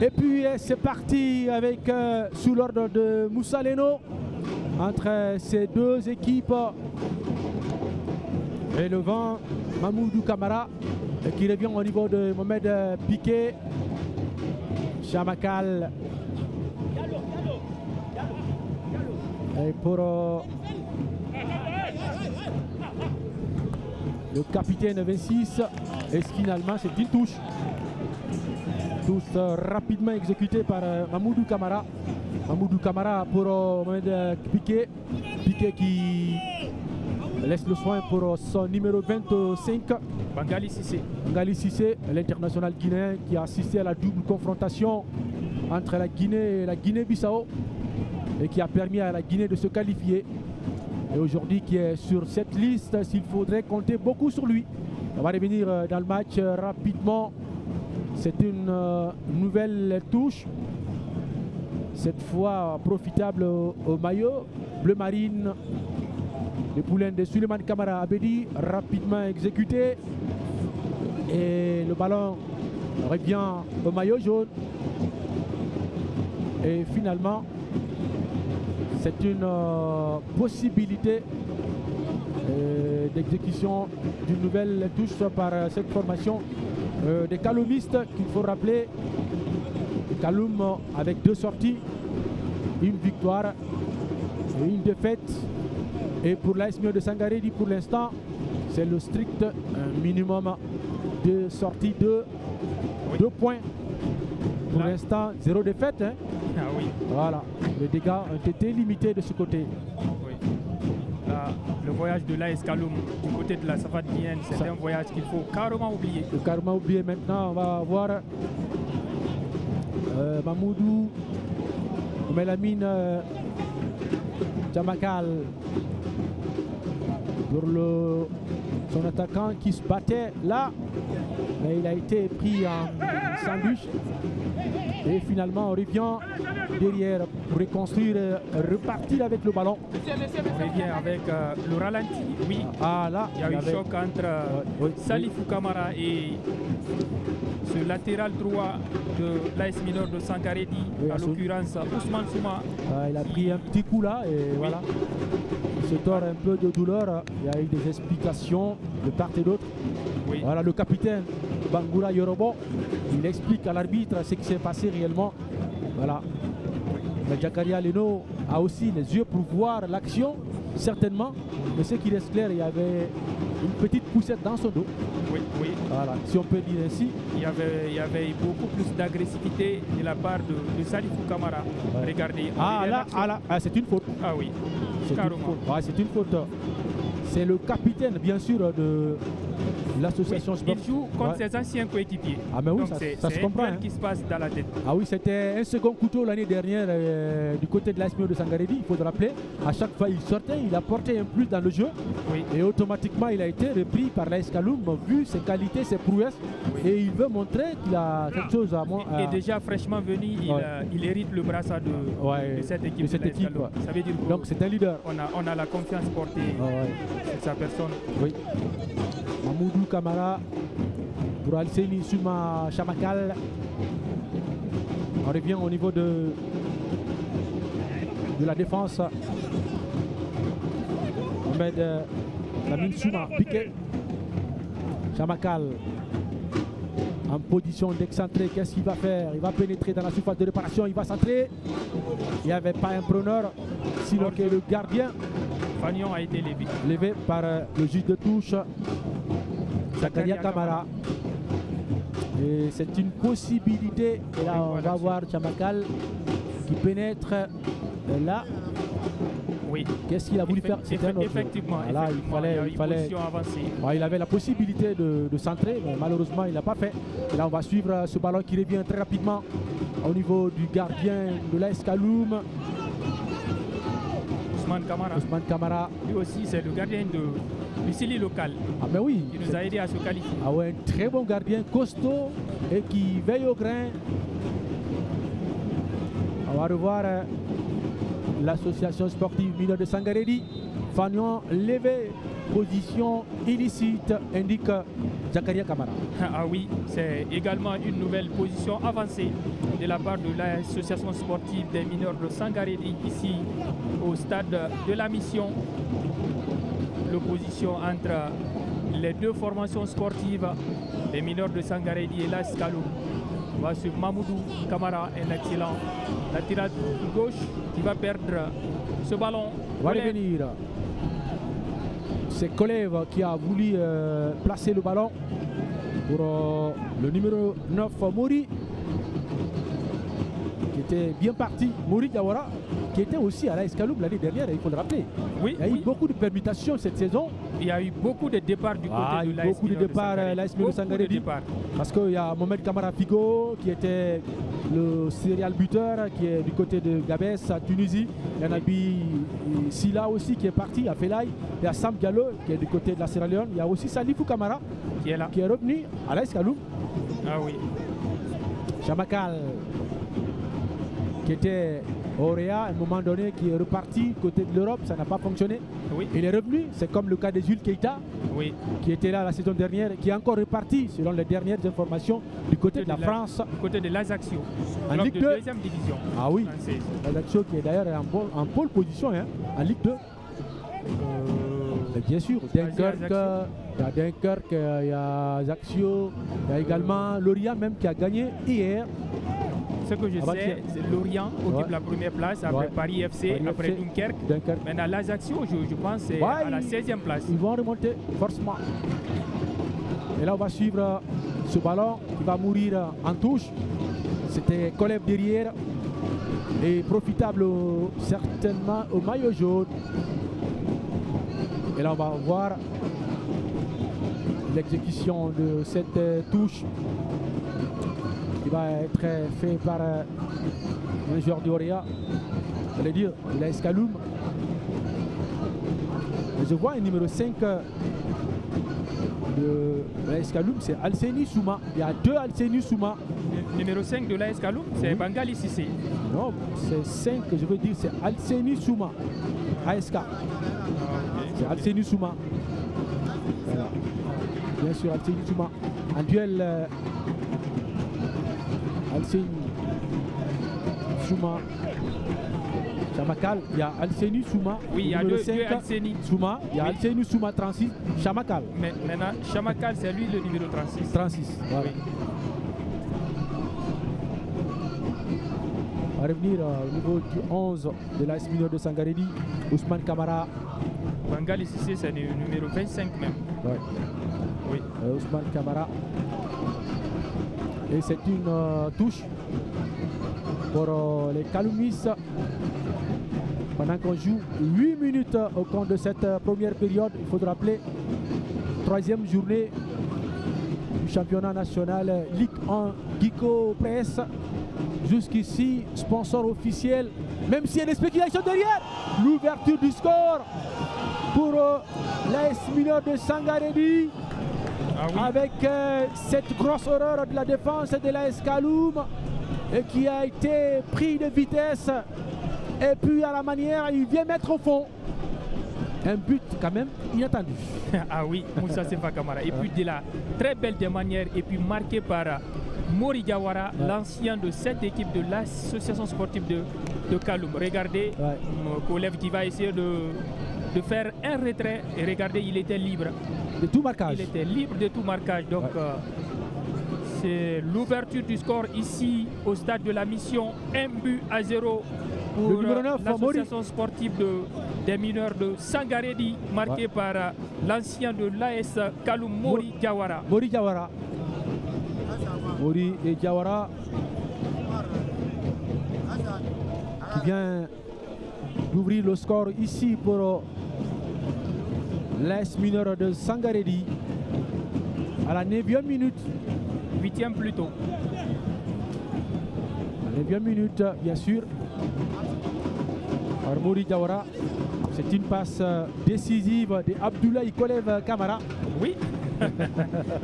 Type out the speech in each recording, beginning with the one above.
Et puis c'est parti avec sous l'ordre de Moussa Leno entre ces deux équipes. Et le vent, Mamoudou Camara qui revient au niveau de Mohamed Piqué. Chamakal. Et pour le capitaine 26, et finalement c'est une touche. Touche rapidement exécutée par Mamoudou Camara. Mamoudou Camara pour Mohamed Piqué. Piqué qui laisse le soin pour son numéro 25. Bangali Cissé. Bangali Cissé, l'international guinéen qui a assisté à la double confrontation entre la Guinée et la Guinée-Bissau et qui a permis à la Guinée de se qualifier. Et aujourd'hui qui est sur cette liste, s'il faudrait compter beaucoup sur lui. On va revenir dans le match rapidement. C'est une nouvelle touche. Cette fois profitable au maillot bleu marine. Les poulains de Suleiman Kamara Abedi, rapidement exécuté. Et le ballon revient au maillot jaune. Et finalement, c'est une possibilité d'exécution d'une nouvelle touche par cette formation des Kaloumistes qu'il faut rappeler. Kaloum avec 2 sorties, une victoire et une défaite. Et pour l'AS Mio de Sangaredi, pour l'instant, c'est le strict minimum de sortie de 2 points. Pour l'instant, 0 défaite. Hein. Ah oui. Voilà, les dégâts ont été limités de ce côté. Oui. Là, le voyage de l'AS Kaloum du côté de la savane guinéenne, c'est un voyage qu'il faut carrément oublier. Il faut carrément oublier. Maintenant, on va voir Mamoudou Melamine Jamakal pour son attaquant qui se battait là, mais il a été pris en sandwich. Et finalement, on revient derrière pour reconstruire, repartir avec le ballon. On revient avec le ralenti. Oui, ah, là, il y a eu un choc entre Salifou Kamara et ce latéral droit de l'AS Mineur de Sangaredi, à l'occurrence Ousmane Souma. Il a pris un petit coup là et voilà. Il se tord un peu de douleur. Il y a eu des explications de part et d'autre. Oui. Voilà le capitaine Bangoura Yorobo. Il explique à l'arbitre ce qui s'est passé réellement. Voilà. Mais Jakaria Leno a aussi les yeux pour voir l'action, certainement. Mais ce qui reste clair, il y avait une petite poussette dans son dos. Oui, oui. Voilà, si on peut dire ainsi. Il y avait beaucoup plus d'agressivité de la part de Salifou Kamara. Ouais. Regardez. Ah là, c'est une faute. Ah oui. C'est une faute. Ouais, c'est une faute. C'est le capitaine, bien sûr, de l'association sportive. Il joue contre ses anciens coéquipiers. Ah mais oui, ça se comprend. C'est qui se passe dans la tête. Ah oui, c'était un second couteau l'année dernière du côté de l'AS Mio de Sangaredi, il faut le rappeler. À chaque fois il sortait, il apportait un plus dans le jeu. Oui. Et automatiquement il a été repris par l'AS Kaloum, vu ses qualités, ses prouesses. Oui. Et il veut montrer qu'il a quelque chose à moi. Et déjà fraîchement venu, il hérite le brassard de cette équipe. Ça veut dire donc c'est un leader. On a la confiance portée sur sa personne. Oui. Mamoudou Kamara pour Alseni Souma Chamakal. On revient au niveau de la défense. Mohamed Lamine Souma Piqué. Chamakal en position d'excentré. Qu'est-ce qu'il va faire? Il va pénétrer dans la surface de réparation. Il va centrer. Il n'y avait pas un preneur, sinon que le gardien. Fagnon a été levé par le juge de touche. Zakaria Kamara. Et c'est une possibilité. Et là, on va voir Chamakal qui pénètre là. Oui. Qu'est-ce qu'il a voulu faire? C'était un autre. Effectivement. Là, il fallait il avait la possibilité de centrer, mais malheureusement, il n'a pas fait. Et là, on va suivre ce ballon qui revient très rapidement au niveau du gardien de l'AS Kaloum. Ousmane Kamara. Lui aussi, c'est le gardien du Sili local. Ah ben oui. Qui nous a aidé à se qualifier. Ah ouais, un très bon gardien, costaud et qui veille au grain. On va revoir l'association sportive Mineur de Sangaredi. Fagnon levé, position illicite, indique Zakaria Kamara. Ah oui, c'est également une nouvelle position avancée de la part de l'association sportive des mineurs de Sangaredi ici au stade de la Mission. L'opposition entre les deux formations sportives, les mineurs de Sangaredi et l'AS Kaloum. Va sur Mamoudou Kamara, un excellent latéral gauche qui va perdre ce ballon. Va revenir. C'est Kolev qui a voulu placer le ballon pour le numéro 9 Mori, qui était bien parti. Mori Diawara, qui était aussi à l'AS Kaloum l'année dernière, il faut le rappeler. Oui, il y a eu beaucoup de permutations cette saison. Il y a eu beaucoup de départs du côté de l'AS beaucoup de départs à l'AS de Sangaredi. Parce qu'il y a Mohamed Kamara Figo qui était le serial buteur, qui est du côté de Gabès à Tunisie. Il y en a Silla aussi qui est parti à Felay. Il y a Sam Diallo qui est du côté de la Sierra Leone. Il y a aussi Salifou Kamara qui est là, qui est revenu à l'AS Kaloum. Ah oui. Chamakal qui était au Réa à un moment donné, qui est reparti côté de l'Europe, ça n'a pas fonctionné. Oui. Il est revenu, c'est comme le cas de Jules Keita, oui, qui était là la saison dernière, qui est encore reparti selon les dernières informations du côté de la France. Du côté de l'Ajaccio, en Ligue 2. Deuxième division. Ah oui, l'Ajaccio qui est d'ailleurs en pole position en Ligue 2. Bien sûr, Dunkerque, il y a Dunkerque, il y a Ajaccio, il y a également Lorient même qui a gagné hier. Ce que je sais, c'est Lorient occupe la première place, après Paris FC, après Dunkerque. Maintenant l'Ajaccio, je pense, c'est à la 16e place. Ils vont remonter forcément. Et là, on va suivre ce ballon qui va mourir en touche. C'était Kolev derrière et profitable certainement au maillot jaune. Et là, on va voir l'exécution de cette touche qui va être fait par un joueur d'Oria, j'allais dire de l'AS Kaloum. Je vois un numéro 5 de l'AS Kaloum, c'est Alseni Souma. Il y a deux Alseni Souma. Le numéro 5 de l'AS Kaloum, c'est Bangali Sissé. Non, c'est 5, je veux dire, c'est Alseni Souma. ASK. C'est Alseni Souma. Voilà. Bien sûr, Alseni Souma. En duel, Alseni Souma. Chamakal, il y a Alseni Souma. Oui, il y a deux Alseni Souma. Il y a Alseni Souma 36. Chamakal. Mais maintenant, Chamakal, c'est lui le numéro 36. 36, voilà. Oui. On va revenir au niveau du 11 de l'AS Mineur de Sangaredi, Ousmane Kamara. Bangali Sissé, c'est le numéro 25 même. Ouais. Oui. Ousmane Kamara. Et c'est une touche pour les Kaloumis. Pendant qu'on joue 8 minutes au compte de cette première période, il faut rappeler, 3e journée du championnat national Ligue 1 Gico Press. Jusqu'ici, sponsor officiel, même s'il y a des spéculations derrière, l'ouverture du score pour l'AS Mineur de Sangaredi. Ah oui. Avec cette grosse horreur de la défense de l'AS Kaloum et qui a été pris de vitesse. Et puis à la manière, il vient mettre au fond. Un but quand même inattendu. Ah oui, Moussa Sefa Kamara. Et puis de la très belle des manières et puis marqué par Mori Diawara, l'ancien de cette équipe de l'association sportive de Kaloum. Regardez, Kolev qui va essayer de faire un retrait et regardez, il était libre. De tout marquage. Il était libre de tout marquage. Donc c'est l'ouverture du score ici au stade de la Mission. 1-0 pour l'association sportive des mineurs de Sangaredi, marqué par l'ancien de l'AS Kaloum, Mori Diawara. Mori Diawara. Mori et Diawara qui vient d'ouvrir le score ici pour l'AS Mineur de Sangaredi à la 9e minute. 8e plutôt. 9e minute, bien sûr. Mori Diawara, c'est une passe décisive de Abdoulaye Kolev Kamara. Oui.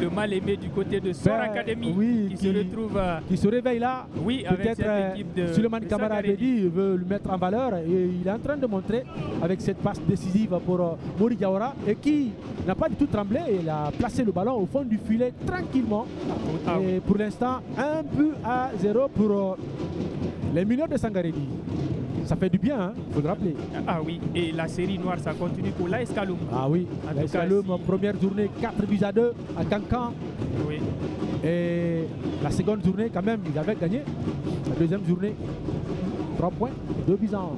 le mal-aimé du côté de Sor Academy, oui, qui se retrouve... qui se réveille là. Oui, avec cette équipe de Suleiman Kamara avait dit, il veut le mettre en valeur et il est en train de montrer avec cette passe décisive pour Mori Diawara et qui n'a pas du tout tremblé. Il a placé le ballon au fond du filet tranquillement. Et pour l'instant, 1-0 pour les mineurs de Sangaredi. Ça fait du bien, il faut le rappeler. Ah oui, et la série noire, ça continue pour l'AS Kaloum. Ah oui, l'AS Kaloum, première journée, 4-2 à Cancan. Oui. Et la seconde journée, quand même, ils avaient gagné. La deuxième journée, 3 points, 2 buts en